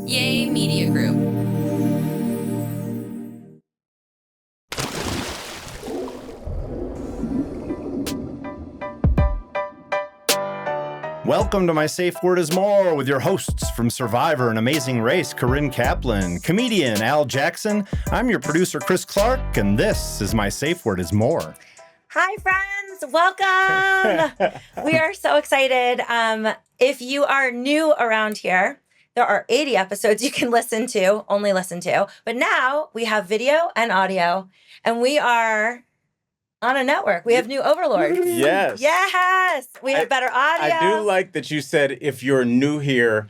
Yay Media Group. Welcome to My Safe Word is More with your hosts from Survivor and Amazing Race, Corinne Kaplan, comedian Al Jackson. I'm your producer, Chris Clark, and this is My Safe Word is More. Hi, friends. Welcome. We are so excited. If you are new around here, there are 80 episodes you can only listen to. But now we have video and audio, and we are on a network. We have new overlords. Yes. Yes. We have better audio. I do like that you said if you're new here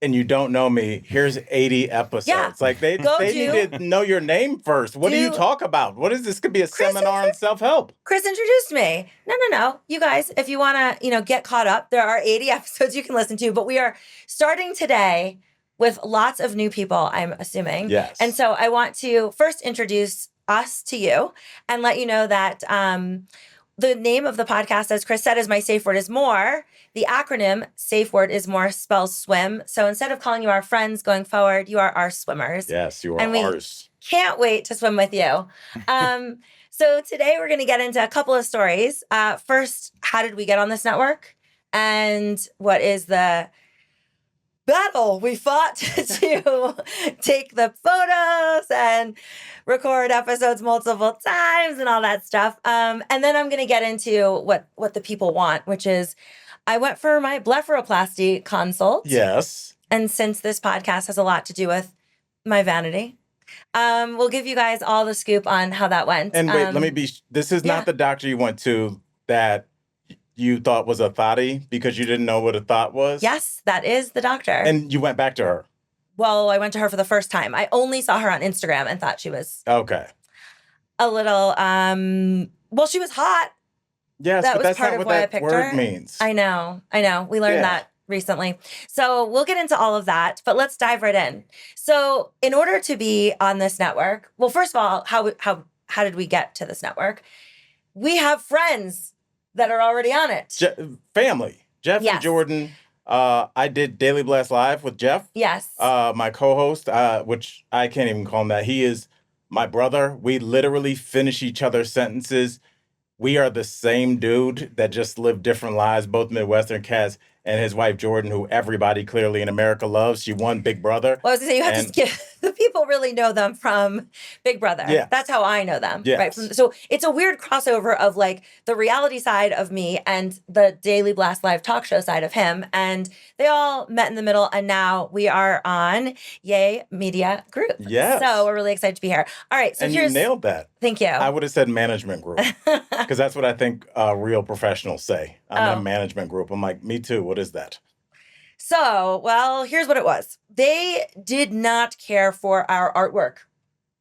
and you don't know me, here's 80 episodes. Yeah. Like they need to know your name first. What do you talk about? What is this? Could be a seminar on self-help. Chris introduced me. No. You guys, if you want to, get caught up, there are 80 episodes you can listen to, but we are starting today with lots of new people, I'm assuming. Yes. And so I want to first introduce us to you and let you know that the name of the podcast, as Chris said, is My Safe Word is More. The acronym Safe Word is More spells swim. So instead of calling you our friends going forward, you are our swimmers. Yes, you are and ours. Can't wait to swim with you. So today we're going to get into a couple of stories. First, how did we get on this network? And what is the battle we fought to take the photos and record episodes multiple times and all that stuff. And then I'm going to get into what the people want, which is I went for my blepharoplasty consult. Yes. And since this podcast has a lot to do with my vanity, we'll give you guys all the scoop on how that went. And wait, this is not the doctor you went to that you thought was a thotty because you didn't know what a thought was? Yes, that is the doctor. And you went back to her? Well, I went to her for the first time. I only saw her on Instagram and thought she was okay. A little, well, she was hot. Yes, that but was that's part not of what why I that picked word her. means. I know. We learned that recently. So we'll get into all of that, but let's dive right in. So in order to be on this network, well, first of all, how did we get to this network? We have friends that are already on it. Family. Jeff Yes. and Jordan. I did Daily Blast Live with Jeff. Yes. My co-host, which I can't even call him that. He is my brother. We literally finish each other's sentences. We are the same dude that just lived different lives, both Midwestern cats, and his wife, Jordan, who everybody clearly in America loves. She won Big Brother. Well, I was going to say, you have to give the people really know them from Big Brother. Yeah. That's how I know them. Yes. Right. So it's a weird crossover of like the reality side of me and the Daily Blast Live talk show side of him. And they all met in the middle. And now we are on Yay Media Group. Yes. So we're really excited to be here. All right. So and you nailed that. Thank you. I would have said management group because that's what I think real professionals say. I'm in a management group. I'm like, me too. What is that? So, well, here's what it was. They did not care for our artwork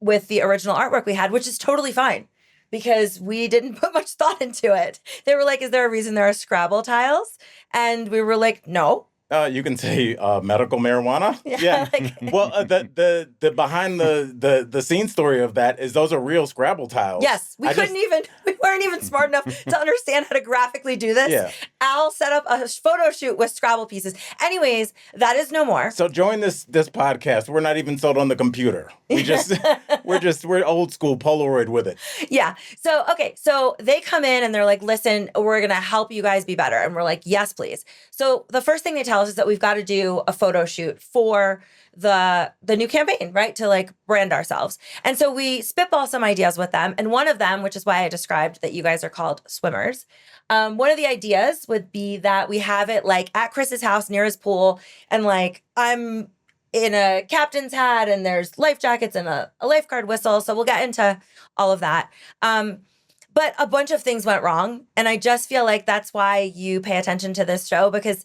with the original artwork we had, which is totally fine because we didn't put much thought into it. They were like, is there a reason there are Scrabble tiles? And we were like, no. You can say medical marijuana. Yeah. Well, the behind the scene story of that is those are real Scrabble tiles. Yes, we weren't even smart enough to understand how to graphically do this. Yeah. Al set up a photo shoot with Scrabble pieces. Anyways, that is no more. So join this podcast. We're not even sold on the computer. We're old school Polaroid with it. Yeah. So, okay. So they come in and they're like, listen, we're going to help you guys be better. And we're like, yes, please. So the first thing they tell us is that we've got to do a photo shoot for the new campaign, right? To like brand ourselves. And so we spitball some ideas with them. And one of them, which is why I described that you guys are called swimmers. One of the ideas would be that we have it like at Chris's house near his pool. And like, I'm in a captain's hat and there's life jackets and a lifeguard whistle. So we'll get into all of that. But a bunch of things went wrong. And I just feel like that's why you pay attention to this show, because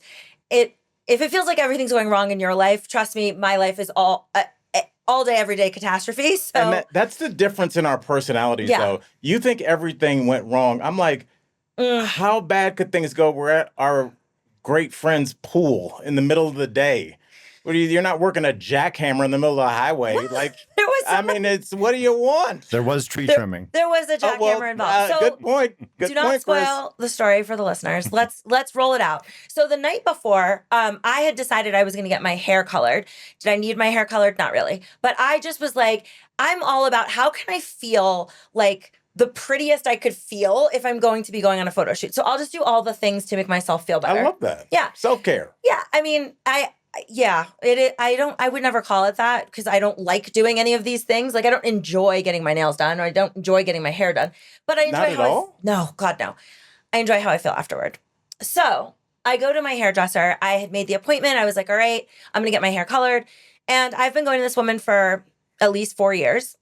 if it feels like everything's going wrong in your life, trust me, my life is all day, every day catastrophe. So and that's the difference in our personalities, though. You think everything went wrong. I'm like, how bad could things go? We're at our great friend's pool in the middle of the day. You're not working a jackhammer in the middle of the highway. Like, what do you want? There was tree trimming. There was a jackhammer involved. So good point. Good do not point, spoil the story for the listeners. Let's roll it out. So the night before, I had decided I was going to get my hair colored. Did I need my hair colored? Not really. But I just was like, I'm all about how can I feel like the prettiest I could feel if I'm going to be going on a photo shoot. So I'll just do all the things to make myself feel better. I love that. Yeah. Self-care. Yeah. I mean, I would never call it that because I don't like doing any of these things. Like I don't enjoy getting my nails done or I don't enjoy getting my hair done, but I enjoy Not at all? No, God, no. I enjoy how I feel afterward. So I go to my hairdresser. I had made the appointment. I was like, all right, I'm going to get my hair colored. And I've been going to this woman for at least 4 years.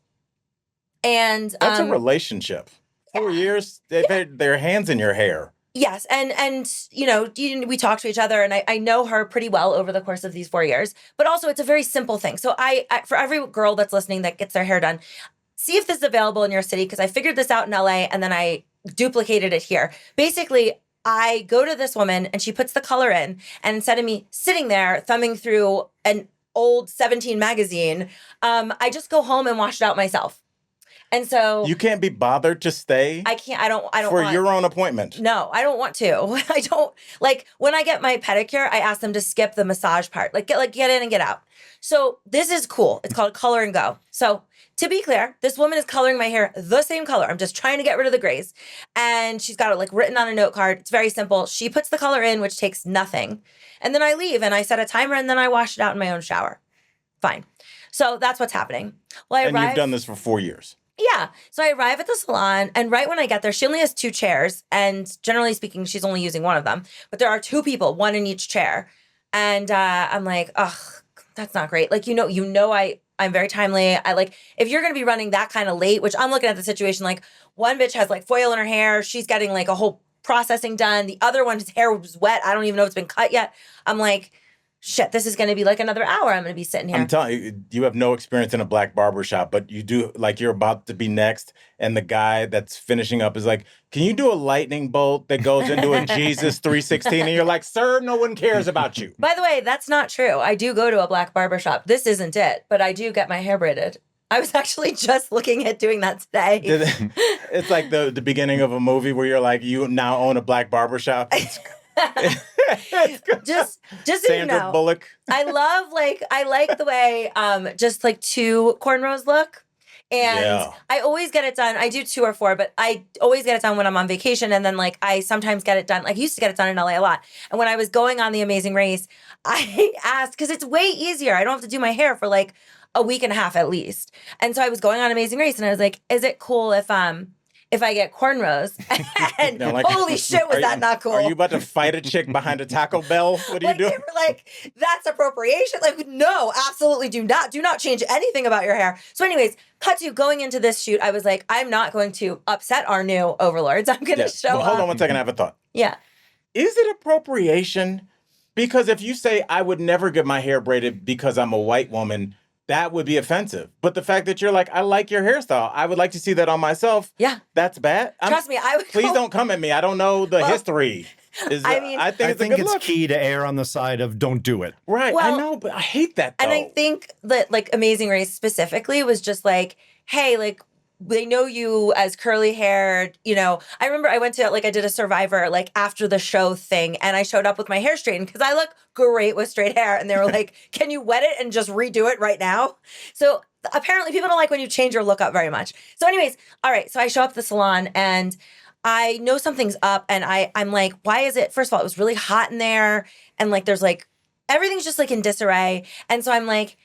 And that's a relationship. 4 years, their hands in your hair. Yes. And we talk to each other and I know her pretty well over the course of these 4 years, but also it's a very simple thing. So I for every girl that's listening that gets their hair done, see if this is available in your city because I figured this out in LA and then I duplicated it here. Basically, I go to this woman and she puts the color in and instead of me sitting there thumbing through an old 17 magazine, I just go home and wash it out myself. And so you can't be bothered to stay. I can't. I don't for your own appointment. No, I don't want to. I don't like when I get my pedicure. I ask them to skip the massage part. Get in and get out. So this is cool. It's called Color and Go. So to be clear, this woman is coloring my hair the same color. I'm just trying to get rid of the grays, and she's got it written on a note card. It's very simple. She puts the color in, which takes nothing, and then I leave and I set a timer and then I wash it out in my own shower. Fine. So that's what's happening. Well, you've done this for 4 years. Yeah. So I arrive at the salon and right when I get there, she only has 2 chairs. And generally speaking, she's only using one of them. But there are 2 people, one in each chair. And I'm like, ugh, that's not great. I'm very timely. If you're going to be running that kind of late, which I'm looking at the situation, one bitch has foil in her hair. She's getting a whole processing done. The other one's hair was wet. I don't even know if it's been cut yet. I'm like, shit, this is going to be another hour. I'm going to be sitting here. I'm telling you, you have no experience in a black barbershop, but you do, you're about to be next. And the guy that's finishing up is like, can you do a lightning bolt that goes into a Jesus 316? And you're like, sir, no one cares about you. By the way, that's not true. I do go to a black barbershop. This isn't it, but I do get my hair braided. I was actually just looking at doing that today. It's like the beginning of a movie where you're like, you now own a black barbershop. just so Sandra you know, Bullock. I like the way just 2 cornrows look. And I always get it done. I do 2 or 4, but I always get it done when I'm on vacation. And then I sometimes get it done. I used to get it done in LA a lot. And when I was going on The Amazing Race, I asked, because it's way easier. I don't have to do my hair for a week and a half at least. And so I was going on Amazing Race and I was like, is it cool if I get cornrows? And holy shit, was that not cool? Are you about to fight a chick behind a Taco Bell? What are you doing? They were that's appropriation. No, absolutely do not change anything about your hair. So anyways, cut to going into this shoot. I was like, I'm not going to upset our new overlords. I'm going to show up. Hold on one second. I have a thought. Yeah. Is it appropriation? Because if you say I would never get my hair braided because I'm a white woman, that would be offensive. But the fact that you're like, I like your hairstyle, I would like to see that on myself. Yeah. That's bad. Trust me, I would. Please don't come at me. I don't know the history. I think it's key to err on the side of don't do it. Right. Well, I know, but I hate that though. And I think that Amazing Race specifically was just hey, they know you as curly haired, I remember I went to I did a Survivor after the show thing and I showed up with my hair straightened because I look great with straight hair and they were like, can you wet it and just redo it right now? So apparently people don't like when you change your look up very much. So anyways, all right. So I show up at the salon and I know something's up and I'm like, why is it? First of all, it was really hot in there and there's everything's just in disarray. And so I'm like,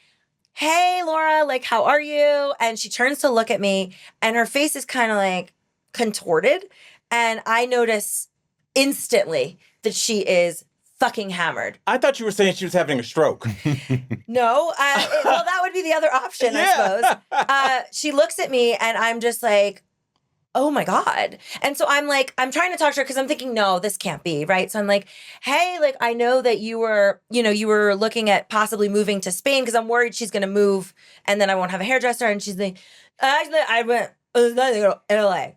hey, Laura, how are you? And she turns to look at me and her face is kind of contorted. And I notice instantly that she is fucking hammered. I thought you were saying she was having a stroke. No. Well, that would be the other option, I suppose. She looks at me and I'm just like, oh my God. And so I'm trying to talk to her because I'm thinking, no, this can't be, right? So I'm like, hey, I know that you were looking at possibly moving to Spain because I'm worried she's going to move and then I won't have a hairdresser. And she's like, actually, I went to LA.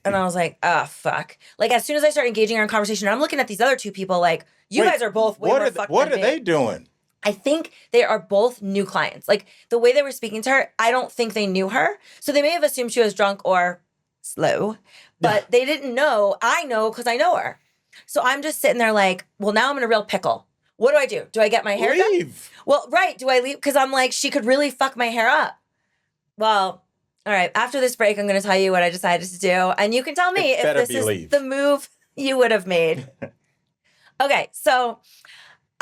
And I was like, oh, fuck. As soon as I start engaging her in conversation, I'm looking at these other 2 people you guys are both way more fucked What than are me. they doing? I think they are both new clients. Like the way they were speaking to her, I don't think they knew her. So they may have assumed she was drunk or slow, but they didn't know. I know because I know her. So I'm just sitting there like, well, now I'm in a real pickle. What do? Do I get my hair done? Well, right. Do I leave? Because I'm like, she could really fuck my hair up. Well, all right. After this break, I'm going to tell you what I decided to do. And you can tell me if this is the move you would have made. Okay. So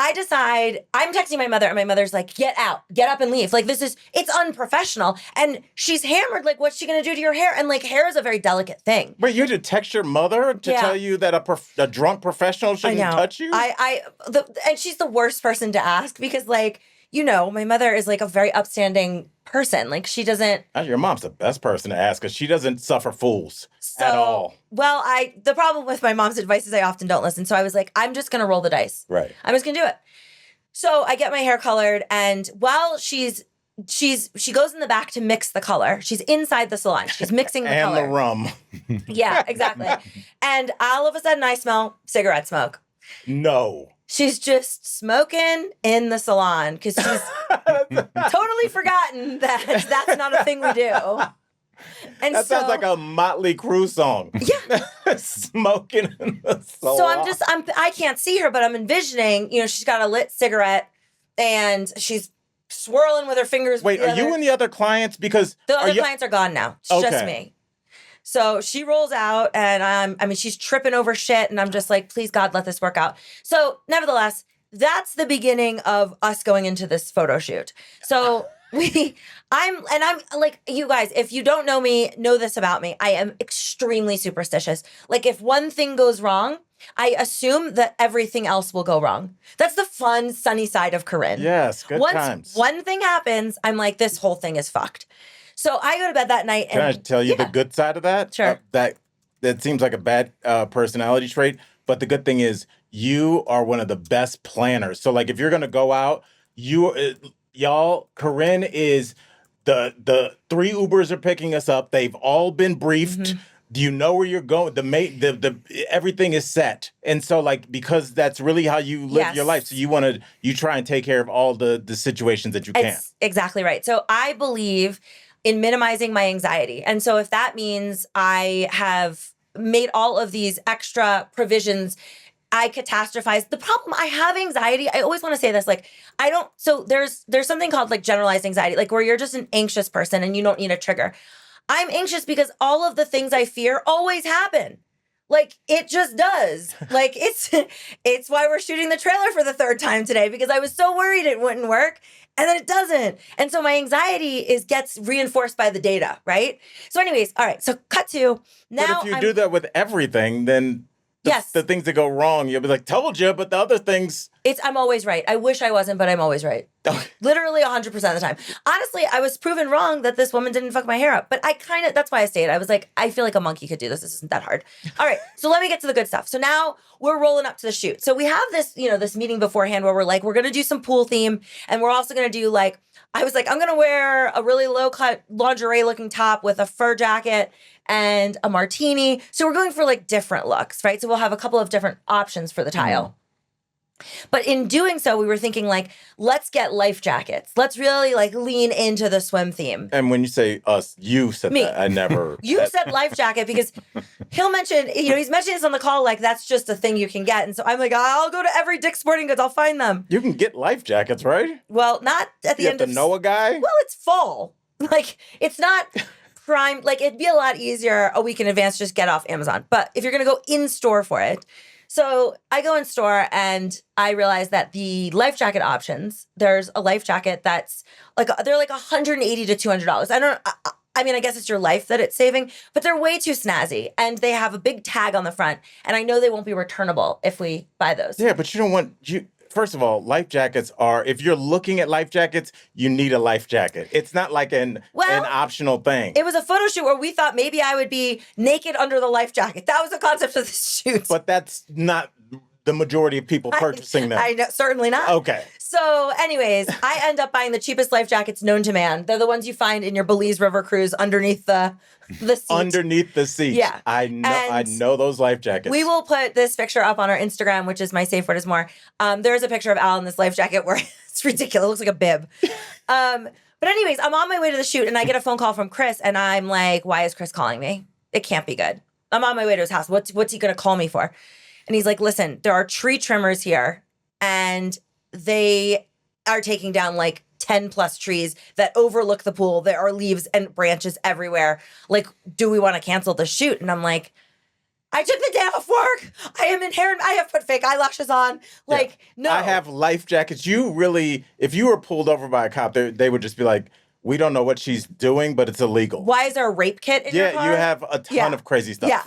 I decide, I'm texting my mother, and my mother's like, get out, get up and leave. Like, it's unprofessional. And she's hammered, like, what's she gonna do to your hair? And like, hair is a very delicate thing. Wait, you had to text your mother to tell you that a drunk professional shouldn't touch you? And she's the worst person to ask because, like, you know, my mother is like a very upstanding person. Like, she doesn't. Your mom's the best person to ask because she doesn't suffer fools at all. Well, the problem with my mom's advice is I often don't listen. So I was like, I'm just going to roll the dice. Right. I'm just going to do it. So I get my hair colored, and while she goes in the back to mix the color. She's inside the salon. She's mixing the color. And the rum. Yeah, exactly. And all of a sudden I smell cigarette smoke. No. She's just smoking in the salon because she's totally forgotten that that's not a thing we do. And that sounds like a Motley Crue song. Yeah. Smoking in the salon. So I can't see her, but I'm envisioning, you know, she's got a lit cigarette and she's swirling with her fingers. Wait, are you and the other clients? Because the other clients are gone now. It's just me. So she rolls out and she's tripping over shit. And I'm just like, please God, let this work out. So nevertheless, that's the beginning of us going into this photo shoot. So I'm like, you guys, if you don't know me, know this about me. I am extremely superstitious. Like if one thing goes wrong, I assume that everything else will go wrong. That's the fun, sunny side of Corinne. Yes, good times. Once one thing happens, I'm like, this whole thing is fucked. So I go to bed that night. Can I tell you the good side of that? Sure. That seems like a bad personality trait, but the good thing is you are one of the best planners. So like if you're going to go out, y'all, Corinne is the 3 Ubers are picking us up. They've all been briefed. Mm-hmm. Do you know where you're going? The everything is set. And so like, because that's really how you live your life. So you try and take care of all the situations that you can. It's exactly right. So I believe in minimizing my anxiety. And so if that means I have made all of these extra provisions, I catastrophize. The problem, I have anxiety. I always want to say this, like, so there's something called like generalized anxiety, like where you're just an anxious person and you don't need a trigger. I'm anxious because all of the things I fear always happen. Like, it just does. Like, it's why we're shooting the trailer for the 3rd time today, because I was so worried it wouldn't work, and then it doesn't. And so my anxiety gets reinforced by the data, right? So anyways, all right, so cut to now. But if you do that with everything, then the things that go wrong, you'll be like, told you, but the other things. I'm always right. I wish I wasn't, but I'm always right. Literally 100% of the time. Honestly, I was proven wrong that this woman didn't fuck my hair up, but that's why I stayed. I was like, I feel like a monkey could do this. This isn't that hard. All right, so let me get to the good stuff. So now we're rolling up to the shoot. So we have this, this meeting beforehand where we're like, we're going to do some pool theme. And we're also going to do like, I was like, I'm going to wear a really low cut lingerie looking top with a fur jacket and a martini. So we're going for like different looks, right? So we'll have a couple of different options for the tile. But in doing so, we were thinking like, let's get life jackets. Let's really like lean into the swim theme. And when you say us, you said Me. that. I never. You said life jacket because he'll mention, he's mentioning this on the call, like that's just a thing you can get. And so I'm like, I'll go to every Dick's Sporting Goods. I'll find them. You can get life jackets, right? Well, not at the end of. You have to know a guy? Well, it's fall. Like, it's not prime. Like, it'd be a lot easier a week in advance to just get off Amazon. But if you're going to go in store for it. So I go in store and I realize that the life jacket options, there's a life jacket that's like, they're like $180 to $200. I guess it's your life that it's saving, but they're way too snazzy and they have a big tag on the front. And I know they won't be returnable if we buy those. Yeah, but you don't want, first of all, life jackets are, if you're looking at life jackets, you need a life jacket. It's not like an optional thing. It was a photo shoot where we thought maybe I would be naked under the life jacket. That was the concept of the shoot. But that's not the majority of people purchasing them. I know, certainly not. Okay. So anyways, I end up buying the cheapest life jackets known to man. They're the ones you find in your Belize River cruise underneath the seat. Underneath the seat. Yeah. I know those life jackets. We will put this picture up on our Instagram, which is my safe word is more. There is a picture of Al in this life jacket where it's ridiculous. It looks like a bib. But anyways, I'm on my way to the shoot and I get a phone call from Chris and I'm like, why is Chris calling me? It can't be good. I'm on my way to his house. What's he going to call me for? And he's like, listen, there are tree trimmers here and they are taking down like 10 plus trees that overlook the pool. There are leaves and branches everywhere. Like, do we want to cancel the shoot? And I'm like, I took the day off work. I am in hair and I have put fake eyelashes on. Like, no. I have life jackets. You really, if you were pulled over by a cop, they would just be like, we don't know what she's doing, but it's illegal. Why is there a rape kit in your car? Yeah, you have a ton of crazy stuff. Yeah.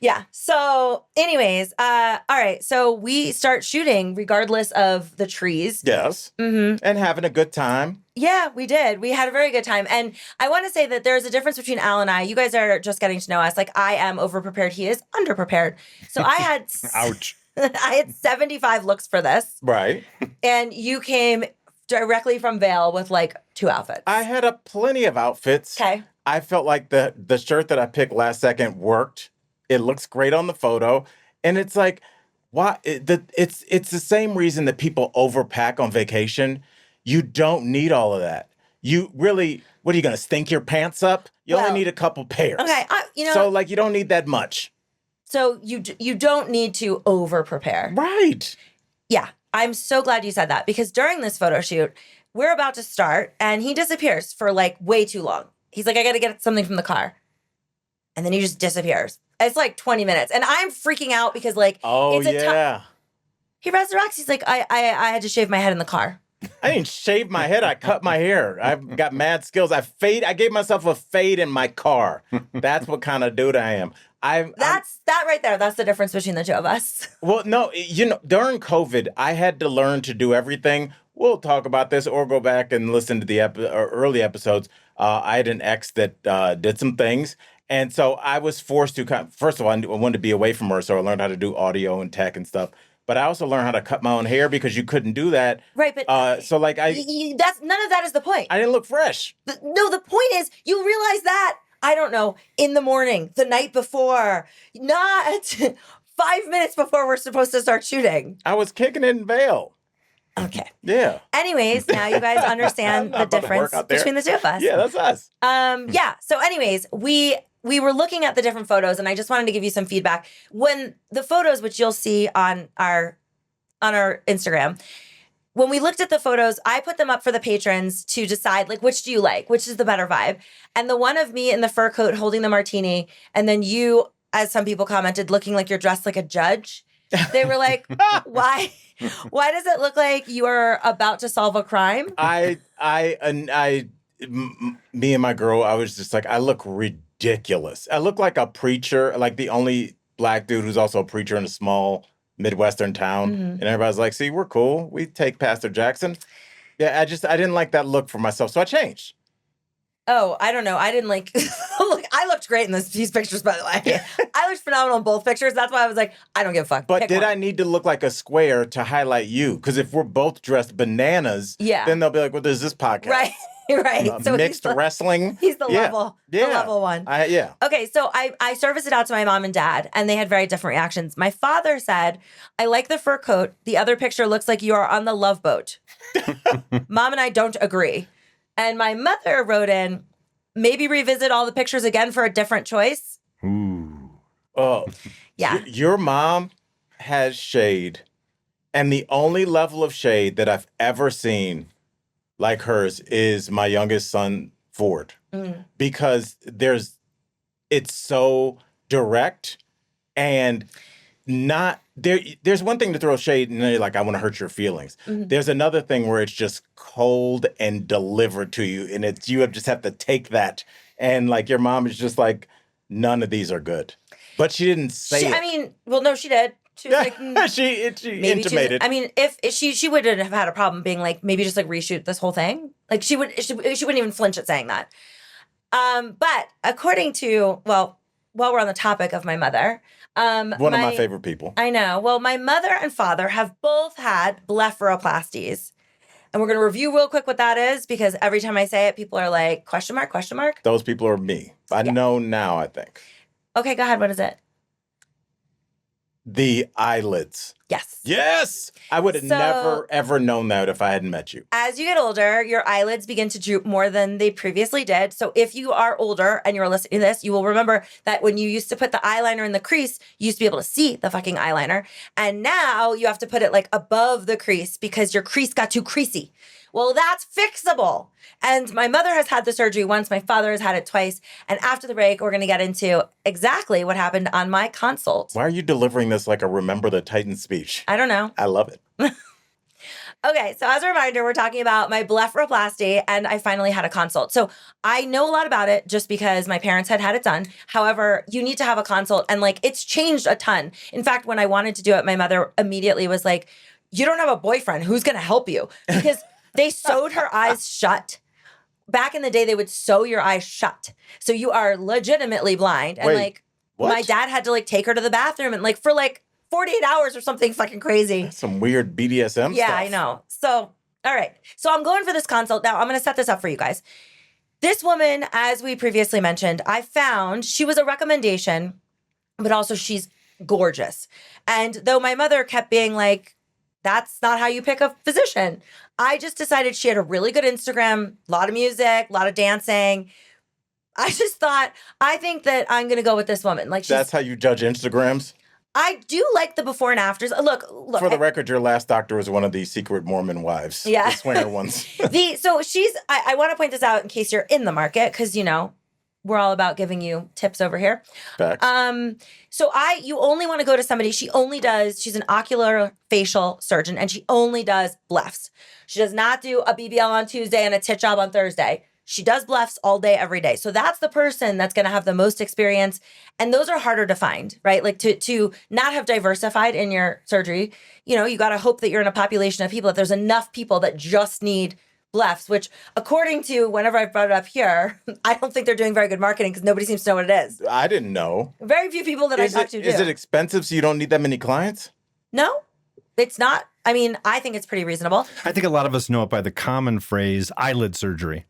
Yeah. So anyways, all right. So we start shooting regardless of the trees. Yes. Mm-hmm. And having a good time. Yeah, we did. We had a very good time. And I want to say that there's a difference between Al and I. You guys are just getting to know us. Like, I am overprepared. He is underprepared. So I had... Ouch. I had 75 looks for this. Right. And you came directly from Vail with like 2 outfits. I had plenty of outfits. Okay. I felt like the shirt that I picked last second worked. It looks great on the photo. And it's like, why? It's the same reason that people overpack on vacation. You don't need all of that. You really, what are you going to stink your pants up? You only need a couple pairs. Okay. So like, you don't need that much. So you don't need to over-prepare. Right. Yeah. I'm so glad you said that because during this photo shoot, we're about to start and he disappears for like way too long. He's like, I got to get something from the car. And then he just disappears. It's like 20 minutes. And I'm freaking out because like, it's a he resurrects. He's like, I had to shave my head in the car. I didn't shave my head. I cut my hair. I've got mad skills. I gave myself a fade in my car. That's what kind of dude I am. That right there. That's the difference between the two of us. Well, no, during COVID, I had to learn to do everything. We'll talk about this or go back and listen to the early episodes. I had an ex that did some things. And so I was forced to, first of all, I wanted to be away from her. So I learned how to do audio and tech and stuff. But I also learned how to cut my own hair because you couldn't do that. Right, but so like none of that is the point. I didn't look fresh. No, the point is you realize that, I don't know, in the morning, the night before, not 5 minutes before we're supposed to start shooting. I was kicking it in Vail. Okay. Yeah. Anyways, now you guys understand the difference between the two of us. Yeah, that's us. Yeah. So anyways, we were looking at the different photos and I just wanted to give you some feedback. When the photos, which you'll see on our Instagram, when we looked at the photos, I put them up for the patrons to decide, like, which do you like? Which is the better vibe? And the one of me in the fur coat holding the martini, and then you, as some people commented, looking like you're dressed like a judge. They were like, why does it look like you are about to solve a crime? Me and my girl, I was just like, I look ridiculous. I look like a preacher, like the only Black dude who's also a preacher in a small Midwestern town. Mm-hmm. And everybody's like, see, we're cool. We take Pastor Jackson. Yeah, I didn't like that look for myself. So I changed. Oh, I don't know. I didn't like, look, I looked great in these pictures, by the way. I looked phenomenal in both pictures. That's why I was like, I don't give a fuck. But Pick did one. I need to look like a square to highlight you? Because if we're both dressed bananas, then they'll be like, what is this podcast? Right. Right. So mixed wrestling. He's the level one. Okay, so I serviced it out to my mom and dad, and they had very different reactions. My father said, I like the fur coat. The other picture looks like you are on the Love Boat. Mom and I don't agree. And my mother wrote in, maybe revisit all the pictures again for a different choice. Ooh. Oh. Yeah. Your mom has shade, and the only level of shade that I've ever seen like hers is my youngest son, Ford, because it's so direct and not there. There's one thing to throw shade and you're like, I want to hurt your feelings. Mm-hmm. There's another thing where it's just cold and delivered to you. And you just have to take that. And like your mom is just like, none of these are good. But she didn't say it. I mean, well, no, she did. She was like, she intimated. I mean, if she wouldn't have had a problem being like, maybe just like reshoot this whole thing. Like she wouldn't even flinch at saying that. But according to, well, while we're on the topic of my mother, One of my favorite people. I know. Well, my mother and father have both had blepharoplasties. And we're going to review real quick what that is, because every time I say it, people are like, question mark, question mark. Those people are me. I know now, I think. Okay, go ahead. What is it? The eyelids. Yes. Yes! I would have never, ever known that if I hadn't met you. As you get older, your eyelids begin to droop more than they previously did. So if you are older and you're listening to this, you will remember that when you used to put the eyeliner in the crease, you used to be able to see the fucking eyeliner. And now you have to put it like above the crease because your crease got too creasy. Well, that's fixable. And my mother has had the surgery once. My father has had it twice. And after the break, we're going to get into exactly what happened on my consult. Why are you delivering this like a Remember the Titan speech? I don't know. I love it. Okay, so as a reminder, we're talking about my blepharoplasty, and I finally had a consult. So I know a lot about it just because my parents had it done. However, you need to have a consult, and like it's changed a ton. In fact, when I wanted to do it, my mother immediately was like, "You don't have a boyfriend. Who's going to help you?" Because they sewed her eyes shut. Back in the day, they would sew your eyes shut. So you are legitimately blind. And Wait, what? my dad had to like take her to the bathroom and like for like 48 hours or something fucking crazy. That's some weird BDSM Yeah, stuff. I know. So, all right. So I'm going for this consult. Now I'm going to set this up for you guys. This woman, as we previously mentioned, I found she was a recommendation, but also she's gorgeous. And though my mother kept being like, that's not how you pick a physician, I just decided she had a really good Instagram, a lot of music, a lot of dancing. I just thought, I think that I'm going to go with this woman. Like, That's how you judge Instagrams? I do like the before and afters. Look. For the record, your last doctor was one of the secret Mormon wives. Yeah. The swinger ones. So she's, I want to point this out in case you're in the market, because, you know, we're all about giving you tips over here. Facts. So you only want to go to somebody, she's an ocular facial surgeon, and she only does blephs. She does not do a BBL on Tuesday and a tit job on Thursday. She does blephs all day, every day. So that's the person that's going to have the most experience. And those are harder to find, right? Like to not have diversified in your surgery, you know, you got to hope that you're in a population of people, that there's enough people that just need blephs, which according to whenever I've brought it up here, I don't think they're doing very good marketing because nobody seems to know what it is. I didn't know. Very few people that I talk to do. Is it expensive so you don't need that many clients? No, it's not. I mean, I think it's pretty reasonable. I think a lot of us know it by the common phrase eyelid surgery.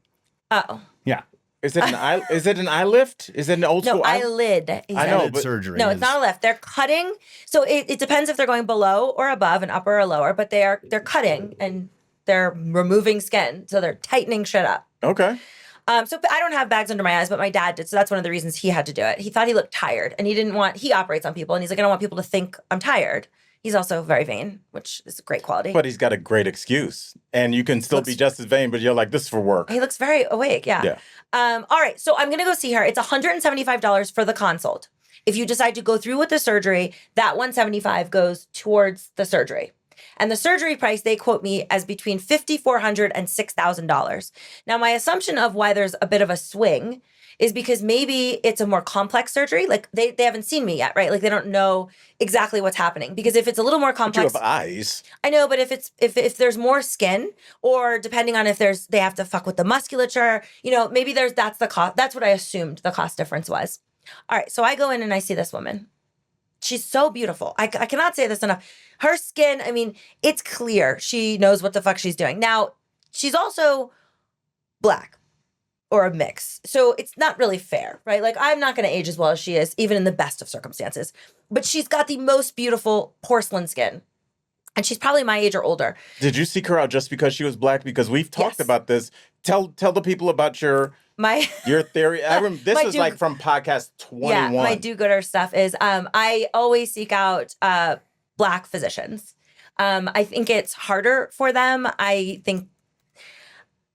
Oh. Yeah. Is it an eye? Is it an eye lift? Is it an old school eyelid? I know, Eyelid but surgery. No, it's not a lift. They're cutting. So it depends if they're going below or above, an upper or lower, but they're cutting and they're removing skin. So they're tightening shit up. Okay. So I don't have bags under my eyes, but my dad did. So that's one of the reasons he had to do it. He thought he looked tired, and he operates on people, and he's like, I don't want people to think I'm tired. He's also very vain, which is a great quality. But he's got a great excuse. And you can still be just as vain, but you're like, this is for work. He looks very awake, yeah. All right, so I'm going to go see her. It's $175 for the consult. If you decide to go through with the surgery, that $175 goes towards the surgery. And the surgery price, they quote me as between $5,400 and $6,000. Now, my assumption of why there's a bit of a swing is because maybe it's a more complex surgery. Like they haven't seen me yet, right? Like they don't know exactly what's happening. Because if it's a little more complex, But you have eyes. I know, but if there's more skin, or depending on if they have to fuck with the musculature, you know, maybe that's the cost. That's what I assumed the cost difference was. All right, so I go in and I see this woman. She's so beautiful. I cannot say this enough. Her skin, I mean, it's clear. She knows what the fuck she's doing. Now, she's also black. Or a mix. So it's not really fair, right? Like I'm not going to age as well as she is, even in the best of circumstances. But she's got the most beautiful porcelain skin. And she's probably my age or older. Did you seek her out just because she was black? Because we've talked about this. Tell the people about your theory. This is like from podcast 21. Yeah, my do-gooder stuff is I always seek out black physicians. I think it's harder for them.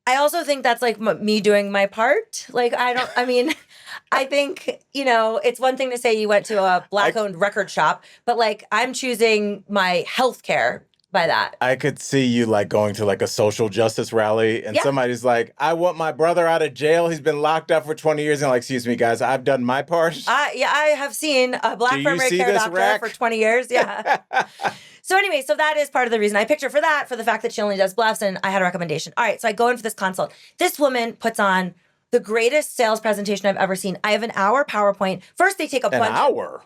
I also think that's like me doing my part. Like, I think, you know, it's one thing to say you went to a black-owned record shop, but like I'm choosing my healthcare by that. I could see you like going to like a social justice rally and somebody's like, I want my brother out of jail. He's been locked up for 20 years. And like, excuse me, guys, I've done my part. I have seen a black primary care doctor for 20 years. Yeah. So anyway, so that is part of the reason I picked her for that, for the fact that she only does blephs, and I had a recommendation. All right, so I go in for this consult. This woman puts on the greatest sales presentation I've ever seen. I have an hour PowerPoint. First, they take a bunch. An hour?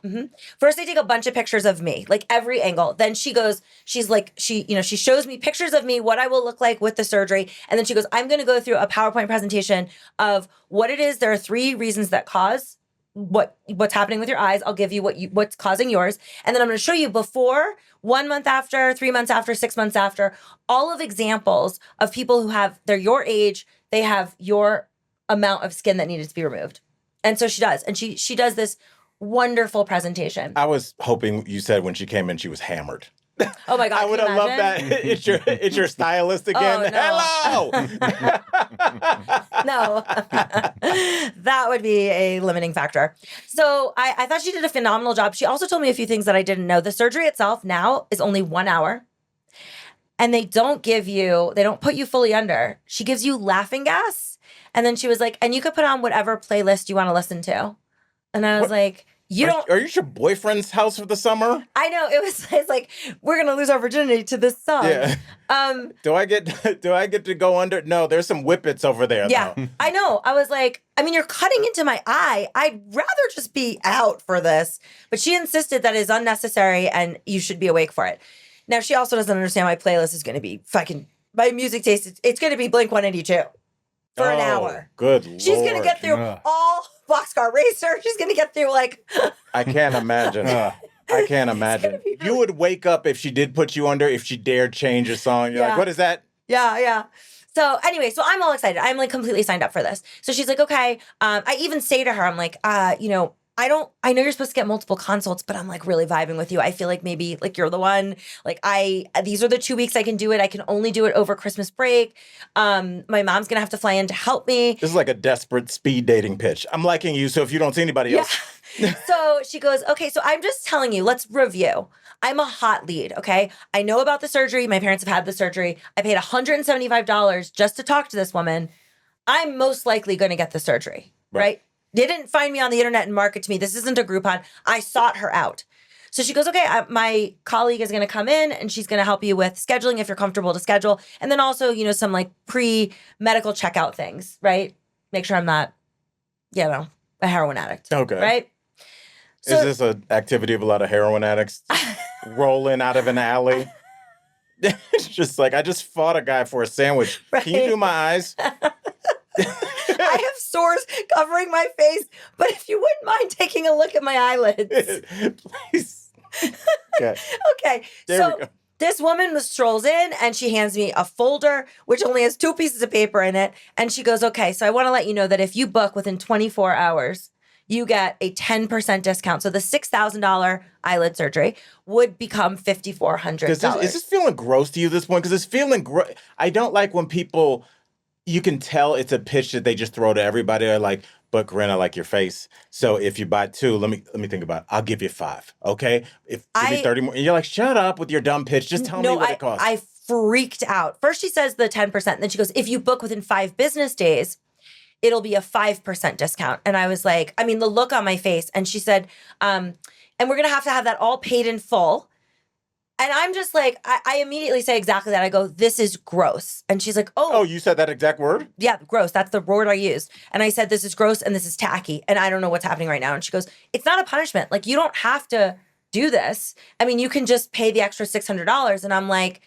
First, they take a bunch of pictures of me, like every angle. Then she shows me pictures of me, what I will look like with the surgery. And then she goes, I'm going to go through a PowerPoint presentation of what it is. There are 3 reasons that cause what's happening with your eyes. I'll give you what's causing yours. And then I'm going to show you before, 1 month after, 3 months after, 6 months after, all of examples of people who they're your age, they have your amount of skin that needed to be removed. And so she does. And she does this wonderful presentation. I was hoping you said when she came in, she was hammered. Oh my God. I would have loved that. It's your stylist again. Oh, no. Hello. No, that would be a limiting factor. So I thought she did a phenomenal job. She also told me a few things that I didn't know. The surgery itself now is only 1 hour. And they don't put you fully under. She gives you laughing gas. And then she was like, and you could put on whatever playlist you want to listen to. And I was like, Are you at your boyfriend's house for the summer? I know. It's like, we're going to lose our virginity to this song. Yeah. Do I get to go under? No, there's some whippets over there. Yeah, though. I know. I was like, I mean, you're cutting into my eye. I'd rather just be out for this. But she insisted that it's unnecessary and you should be awake for it. Now, she also doesn't understand my playlist is going to be my music taste. It's going to be Blink-182 for an hour. Good Lord. She's going to get through all Boxcar Racer. She's going to get through I can't imagine. I can't imagine. You would wake up if she did put you under, if she dared change a song. You're like, what is that? Yeah. So anyway, so I'm all excited. I'm completely signed up for this. So she's like, okay. I even say to her, I'm like, I know you're supposed to get multiple consults, but I'm really vibing with you. I feel like maybe you're the one. These are the 2 weeks I can do it. I can only do it over Christmas break. My mom's going to have to fly in to help me. This is like a desperate speed dating pitch. I'm liking you, so if you don't see anybody else. So she goes, okay, so I'm just telling you, let's review. I'm a hot lead, okay? I know about the surgery. My parents have had the surgery. I paid $175 just to talk to this woman. I'm most likely going to get the surgery, right? They didn't find me on the internet and market to me. This isn't a Groupon. I sought her out. So she goes, okay, my colleague is going to come in and she's going to help you with scheduling if you're comfortable to schedule. And then also, some pre-medical checkout things, right? Make sure I'm not, a heroin addict. Okay. Right? So, is this an activity of a lot of heroin addicts rolling out of an alley? It's just I just fought a guy for a sandwich. Right? Can you do my eyes? I have sores covering my face, but if you wouldn't mind taking a look at my eyelids. Please. Okay. So this woman strolls in and she hands me a folder, which only has 2 pieces of paper in it. And she goes, okay, so I want to let you know that if you book within 24 hours, you get a 10% discount. So the $6,000 eyelid surgery would become $5,400. Is this feeling gross to you at this point? Because it's feeling gross. I don't like when people... You can tell it's a pitch that they just throw to everybody. They're like, but Corinne, I like your face. So if you buy 2, let me think about it. I'll give you 5, okay? Give me 30 more. And you're like, shut up with your dumb pitch. Just tell me what it costs. I freaked out. First she says the 10%. Then she goes, if you book within 5 business days, it'll be a 5% discount. And I was like, the look on my face. And she said, and we're going to have that all paid in full. And I'm just I immediately say exactly that. I go, this is gross. And she's like, oh. Oh, you said that exact word? Yeah, gross. That's the word I used. And I said, this is gross and this is tacky. And I don't know what's happening right now. And she goes, it's not a punishment. You don't have to do this. You can just pay the extra $600. And I'm like,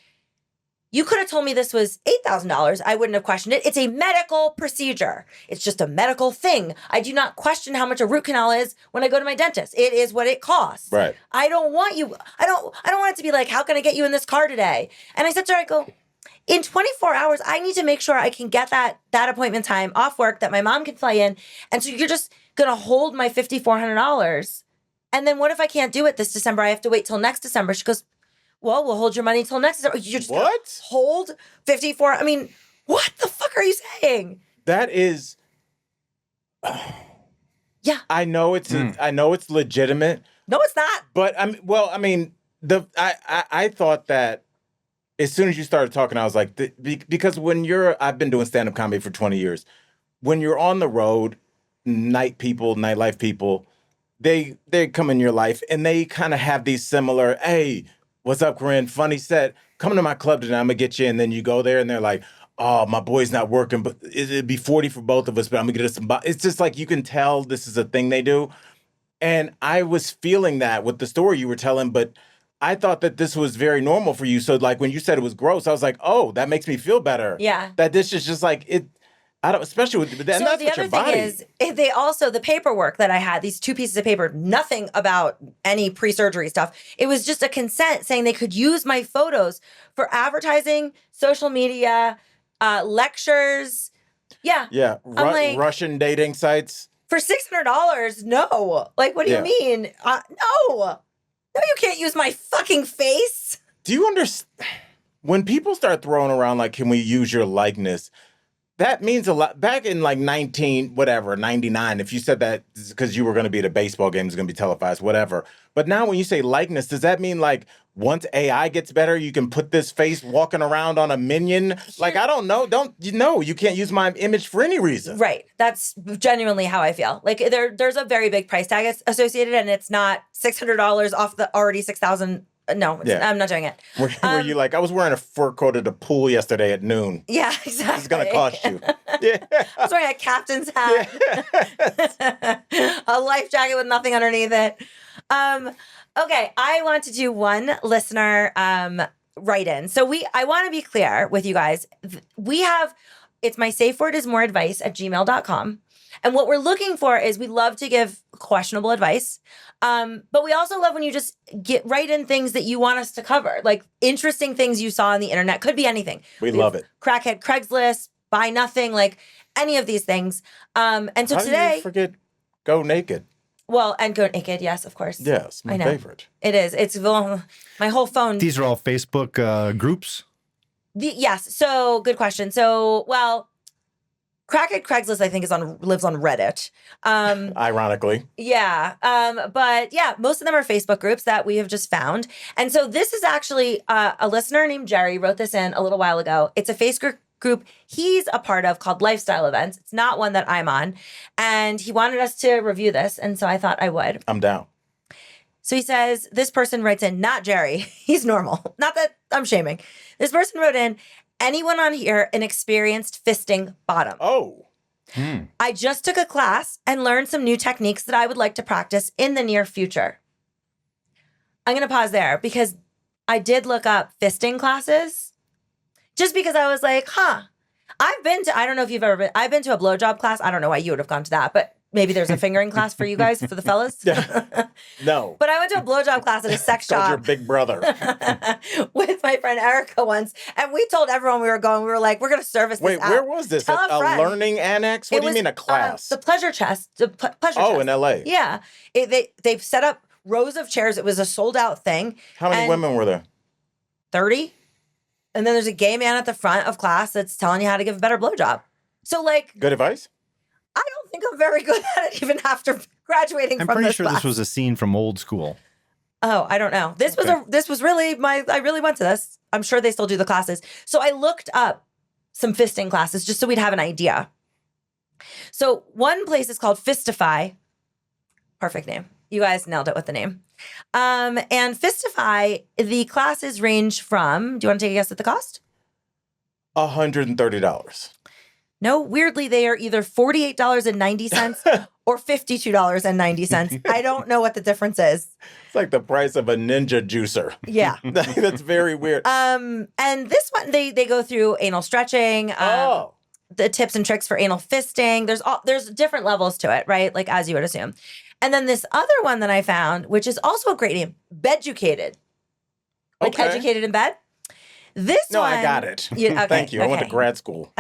you could have told me this was $8,000. I wouldn't have questioned it. It's a medical procedure. It's just a medical thing. I do not question how much a root canal is when I go to my dentist. It is what it costs. Right. I don't want it to be how can I get you in this car today? And I said to her, I go, in 24 hours, I need to make sure I can get that appointment time off work that my mom can fly in. And so you're just going to hold my $5,400. And then what if I can't do it this December? I have to wait till next December. She goes, well, we'll hold your money till next December. You just hold 54. What the fuck are you saying? That is. Yeah. I know it's legitimate. No, it's not. But I thought that as soon as you started talking, I was like, because I've been doing stand-up comedy for 20 years. When you're on the road, nightlife people, they come in your life and they kind of have these similar, hey, what's up, Corinne? Funny set. Come to my club tonight. I'm going to get you. And then you go there and they're like, oh, my boy's not working, but it'd be 40 for both of us, but I'm gonna get us some. It's just like you can tell this is a thing they do. And I was feeling that with the story you were telling, but I thought that this was very normal for you. So like when you said it was gross, I was like, oh, that makes me feel better. Yeah. That this is just like it. I don't, especially with that. So And that's the with other your thing body. is, they also, the paperwork that I had, these 2 pieces of paper, nothing about any pre-surgery stuff. It was just a consent saying they could use my photos for advertising, social media, lectures. Yeah. Yeah, I'm like, Russian dating sites. for $600, no. Like, what do you mean? No. No, you can't use my fucking face. Do you understand? When people start throwing around like, can we use your likeness? That means a lot. Back in like 99, if you said that because you were going to be at a baseball game, it's going to be televised, whatever. But now when you say likeness, does that mean like once AI gets better, you can put this face walking around on a minion? Like, I don't know. You can't use my image for any reason. Right. That's genuinely how I feel. Like there's a very big price tag associated, and it's not $600 off the already $6,000. No, I'm not doing it. Were you like, I was wearing a fur coat at the pool yesterday at noon. Yeah, exactly. It's going to cost you. Yeah. I was wearing a captain's hat, a life jacket with nothing underneath it. Okay, I want to do one listener write-in. So I want to be clear with you guys. It's my safe word is more advice at gmail.com. And what we're looking for is we love to give questionable advice. But we also love when you just write in things that you want us to cover, like interesting things you saw on the internet. Could be anything. We love it. Crackhead Craigslist, buy nothing, like any of these things. And so How today, do you forget Go Naked? Well, and Go Naked, yes, of course. Yes, my favorite. It is. It's my whole phone. These are all Facebook groups? Yes. So good question. So, well, Crackhead Craigslist, I think, lives on Reddit. Ironically. Yeah. But yeah, most of them are Facebook groups that we have just found. And so this is actually a listener named Jerry wrote this in a little while ago. It's a Facebook group he's a part of called Lifestyle Events. It's not one that I'm on. And he wanted us to review this. And so I thought I would. I'm down. So he says, this person writes in, not Jerry. He's normal. Not that I'm shaming. This person wrote in, anyone on here an experienced fisting bottom? Oh. I just took a class and learned some new techniques that I would like to practice in the near future. I'm going to pause there because I did look up fisting classes just because I was like, I don't know if you've ever been, I've been to a blowjob class. I don't know why you would have gone to that, but maybe there's a fingering class for you guys, for the fellas. No. But I went to a blowjob class at a sex shop. Your big brother. With my friend Erica once. And we told everyone we were going, we were like, we're going to service this Wait, out. where was this? Tell A learning annex? What do you mean a class? The Pleasure Chest. Pleasure Chest. Oh, in LA. Yeah. They've set up rows of chairs. It was a sold out thing. How many women were there? 30. And then there's a gay man at the front of class that's telling you how to give a better blowjob. So like. Good advice? I don't think I'm very good at it even after graduating from this I'm pretty sure class. this was a scene from Old School. Oh, I don't know. This was really I really went to this. I'm sure they still do the classes. So I looked up some fisting classes just so we'd have an idea. So one place is called Fistify. Perfect name. You guys nailed it with the name. And Fistify, the classes range from, do you want to take a guess at the cost? $130. No, weirdly, they are either $48.90 or $52.90. I don't know what the difference is. It's like the price of a Ninja juicer. Yeah. That's very weird. And this one, they go through anal stretching, the tips and tricks for anal fisting. There's different levels to it, right? Like as you would assume. And then this other one that I found, which is also a great name, Beducated. Like educated in bed. This one, I got it. Okay, Thank you. I went to grad school.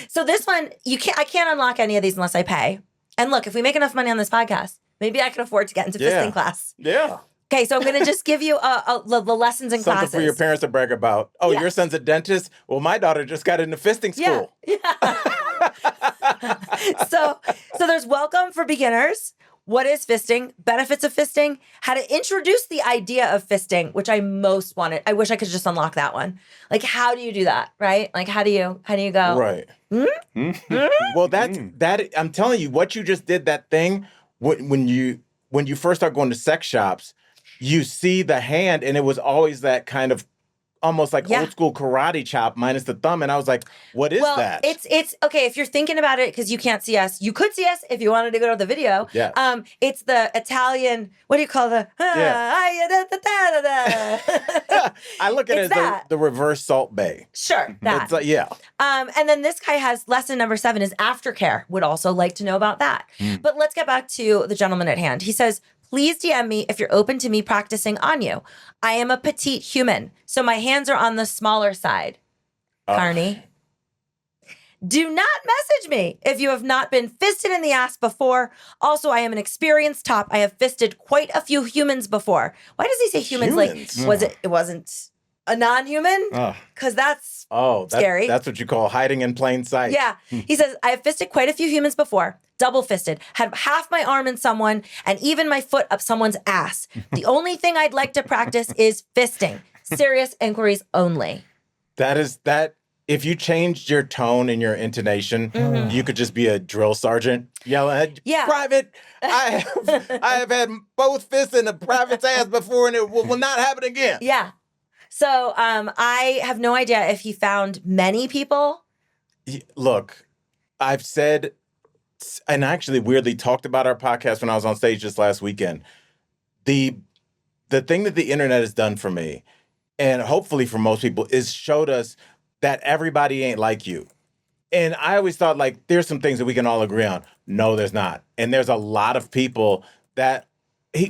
So this one, I can't unlock any of these unless I pay. And look, if we make enough money on this podcast, maybe I can afford to get into fisting class. Yeah. Okay, so I'm going to just give you the lessons and classes. Something for your parents to brag about. Oh, your son's a dentist? Well, my daughter just got into fisting school. Yeah. So there's welcome for beginners. What is fisting? Benefits of fisting. How to introduce the idea of fisting, which I most wanted. I wish I could just unlock that one. Like, how do you do that, right? Like, how do you go? Right. Well, that. I'm telling you, what you just did, that thing, when you first start going to sex shops, you see the hand, and it was always that kind of almost like Yeah. old school karate chop minus the thumb. And I was like, what is that? It's okay. If you're thinking about it, because you can't see us, you could see us if you wanted to go to the video. Yes. It's the Italian, what do you call the? I look at it It's as the reverse Salt Bay. Sure, that. It's like, yeah. And then this guy has lesson number 7 is aftercare. Would also like to know about that. But let's get back to the gentleman at hand. He says, please DM me if you're open to me practicing on you. I am a petite human, so my hands are on the smaller side. Carney. Do not message me if you have not been fisted in the ass before. Also, I am an experienced top. I have fisted quite a few humans before. Why does he say humans? Humans? Like, it wasn't a non-human? Because that's scary. That's what you call hiding in plain sight. Yeah. He says, I have fisted quite a few humans before. Double fisted. Had half my arm in someone and even my foot up someone's ass. The only thing I'd like to practice is fisting. Serious inquiries only. That. If you changed your tone and your intonation, you could just be a drill sergeant yelling, Private, I have had both fists in a private's ass before and it will not happen again. Yeah. So I have no idea if he found many people. Look, I've said, and I actually weirdly talked about our podcast when I was on stage just last weekend. The thing that the internet has done for me, and hopefully for most people, is showed us that everybody ain't like you. And I always thought, like, there's some things that we can all agree on. No, there's not. And there's a lot of people that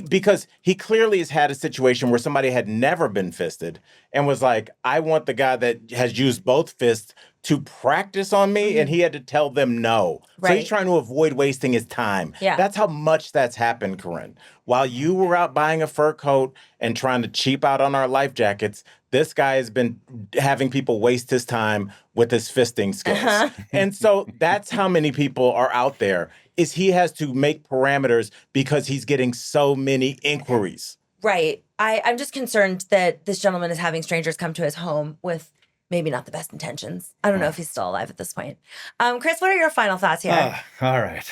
because he clearly has had a situation where somebody had never been fisted and was like, I want the guy that has used both fists to practice on me, and he had to tell them no. Right. So he's trying to avoid wasting his time. Yeah. That's how much that's happened, Corinne. While you were out buying a fur coat and trying to cheap out on our life jackets, this guy has been having people waste his time with his fisting skills. And so that's how many people are out there, is he has to make parameters because he's getting so many inquiries. Right. I'm just concerned that this gentleman is having strangers come to his home with maybe not the best intentions. I don't know if he's still alive at this point. Chris, what are your final thoughts here? All right.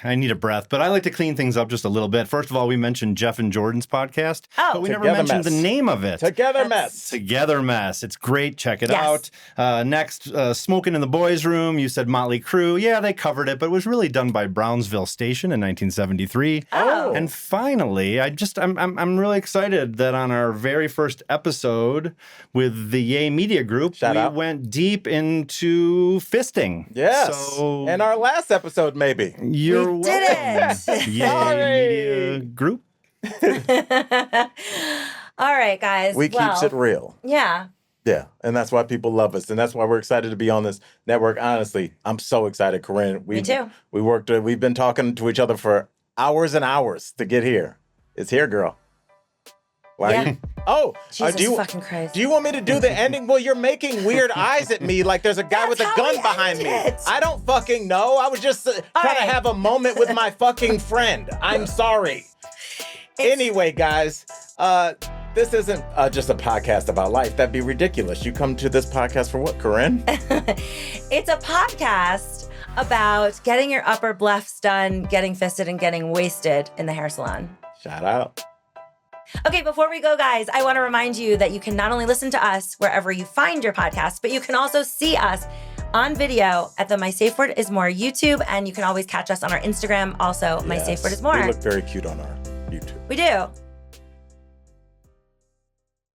I need a breath, but I like to clean things up just a little bit. First of all, we mentioned Jeff and Jordan's podcast, but we never mentioned the name of it. Together Mess. Together Mess. It's great. Check it out. Next, Smoking in the Boys' Room. You said Motley Crue. Yeah, they covered it, but it was really done by Brownsville Station in 1973. Oh. And finally, I'm really excited that on our very first episode with the Yay Media Group, we went deep into fisting. Yes. So, and our last episode, maybe. You're we did welcome. it. Yay Media Group. All right, guys. We keeps it real. Yeah. Yeah, and that's why people love us, and that's why we're excited to be on this network. Honestly, I'm so excited, Corinne. Me too. We've been talking to each other for hours and hours to get here. It's here, girl. Why are you? Oh, Jesus fucking Christ. Do you want me to do the ending? Well, you're making weird eyes at me like there's a guy with a gun behind me. I don't fucking know. I was just trying to have a moment with my fucking friend. I'm sorry. Anyway, guys, this isn't just a podcast about life. That'd be ridiculous. You come to this podcast for what, Corinne? It's a podcast about getting your upper blefts done, getting fisted, and getting wasted in the hair salon. Shout out. Okay, before we go, guys, I want to remind you that you can not only listen to us wherever you find your podcast, but you can also see us on video at the My Safe Word Is More YouTube, and you can always catch us on our Instagram, also My Safe Word Is More. We look very cute on our YouTube. We do.